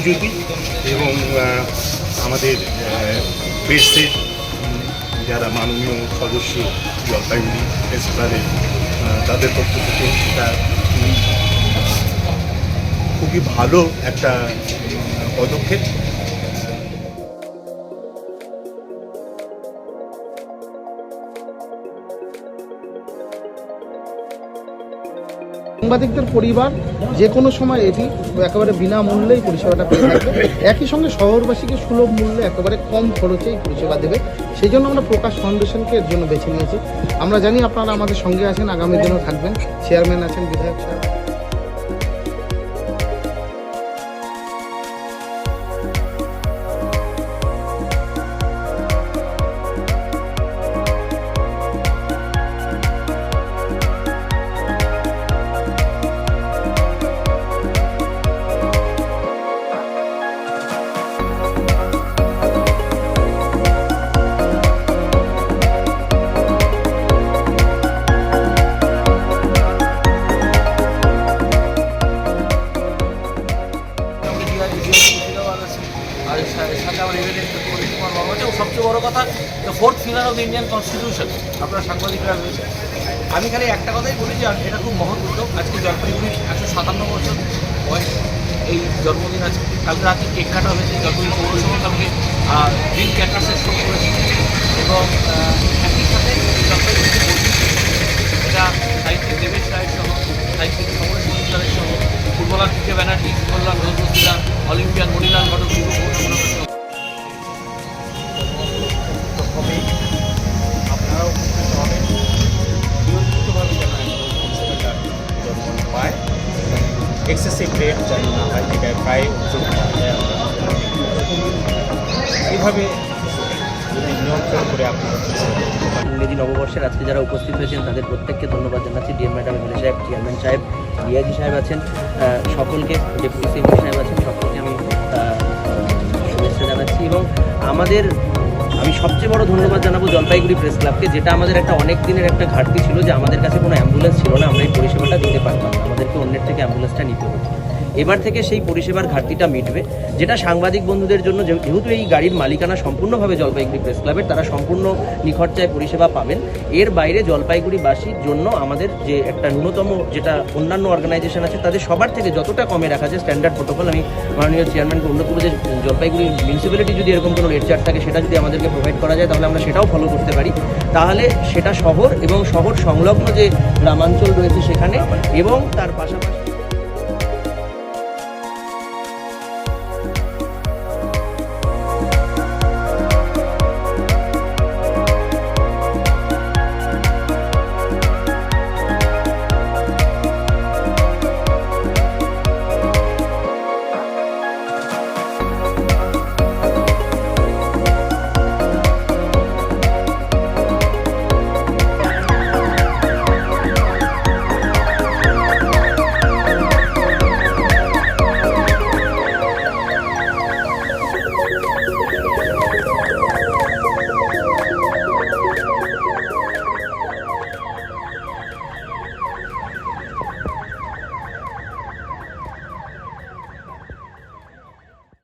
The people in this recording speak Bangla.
উপযোগী এবং আমাদের প্রেসের যারা মাননীয় সদস্য জলপাইগুড়ি প্রেস ক্লাবের তাদের পক্ষ থেকে এটা খুবই ভালো একটা পদক্ষেপ। সাংবাদিকদের পরিবার যে কোনো সময় এটি একেবারে বিনামূল্যেই পরিষেবাটা পেয়ে থাকবে, একই সঙ্গে শহরবাসীকে সুলভ মূল্যে একেবারে কম খরচেই পরিষেবা দেবে। সেই জন্য আমরা প্রকাশ ফাউন্ডেশনকে এর জন্য বেছে নিয়েছি। আমরা জানি আপনারা আমাদের সঙ্গে আছেন, আগামী দিনেও থাকবেন। চেয়ারম্যান আছেন, বিধায়ক সাহেব। আর সাথে আমার সবচেয়ে বড় কথা fourth pillar of the Indian constitution আপনারা সাংবাদিকরা রয়েছে। আমি খালি একটা কথাই বলি যে এটা খুব মহৎ উদ্যোগ। আজকে জলপাইগুড়ির 157 বছর বয়স এই জন্মদিন আছে। কালকে রাতে কেক কাটা হয়েছে, জলপাইগুড়ি পৌরসভা কালকে গ্রিন ক্যাটার্সের শো করেছে এবং একই সাথে জলপাইগুড়িতে এটা সাহিত্যিক দেবেশ রায়ের সহ, সাহিত্যিক সমরেশ মজুমদারের সহ, ফুটবলার কে ব্যানার্জি, ফুটবলার রোজবস্তিরা, অলিম্পিয়ান মণিলাল ঘটক, আপনারাও উপকৃত হবেন। নিয়ন্ত্রিতভাবে যেন পরিষেবাটা জনগণ পায়, এক্সেসিভ রেট যেন না হয়, যেটায় প্রায় এইভাবে যদি নিয়ন্ত্রণ করে আপনারা ইংরেজি নববর্ষের আজকে যারা উপস্থিত হয়েছেন তাদের প্রত্যেককে ধন্যবাদ জানাচ্ছি। ডিএম ম্যাডাম, এমএলএ সাহেব, চেয়ারম্যান সাহেব, ডিআইজি সাহেব আছেন, সকলকে, ডেপুটি সিএমডি সাহেব আছেন, সকলকে আমি শুভেচ্ছা জানাচ্ছি। এবং আমি সবচেয়ে বড় ধন্যবাদ জানাবো জলপাইগুড়ি প্রেস ক্লাবকে, যেটা আমাদের একটা অনেক দিনের একটা ঘাটতি ছিল যে আমাদের কাছে কোনো অ্যাম্বুলেন্স ছিল না, আমরা এই পরিষেবাটা দিতে পারতাম না, আমাদেরকে অন্যের থেকে অ্যাম্বুলেন্সটা নিতে হতো। এবার থেকে সেই পরিষেবার ঘাটতিটা মিটবে, যেটা সাংবাদিক বন্ধুদের জন্য, যেহেতু এই গাড়ির মালিকানা সম্পূর্ণভাবে জলপাইগুড়ি প্রেস ক্লাবের, তারা সম্পূর্ণ নিখরচায় পরিষেবা পাবেন। এর বাইরে জলপাইগুড়িবাসীর জন্য আমাদের যে একটা ন্যূনতম, যেটা অন্যান্য অর্গানাইজেশন আছে তাদের সবার থেকে যতটা কমে রাখা যায় স্ট্যান্ডার্ড প্রোটোকল, আমি মাননীয় চেয়ারম্যানকে অনুরোধ করব যে জলপাইগুড়ি মিউনিসিপ্যালিটি যদি এরকম কোনো রেট চার্ট থাকে সেটা যদি আমাদেরকে প্রোভাইড করা যায় তাহলে আমরা সেটাও ফলো করতে পারি। তাহলে সেটা শহর এবং শহর সংলগ্ন যে গ্রামাঞ্চল রয়েছে সেখানে এবং তার পাশাপাশি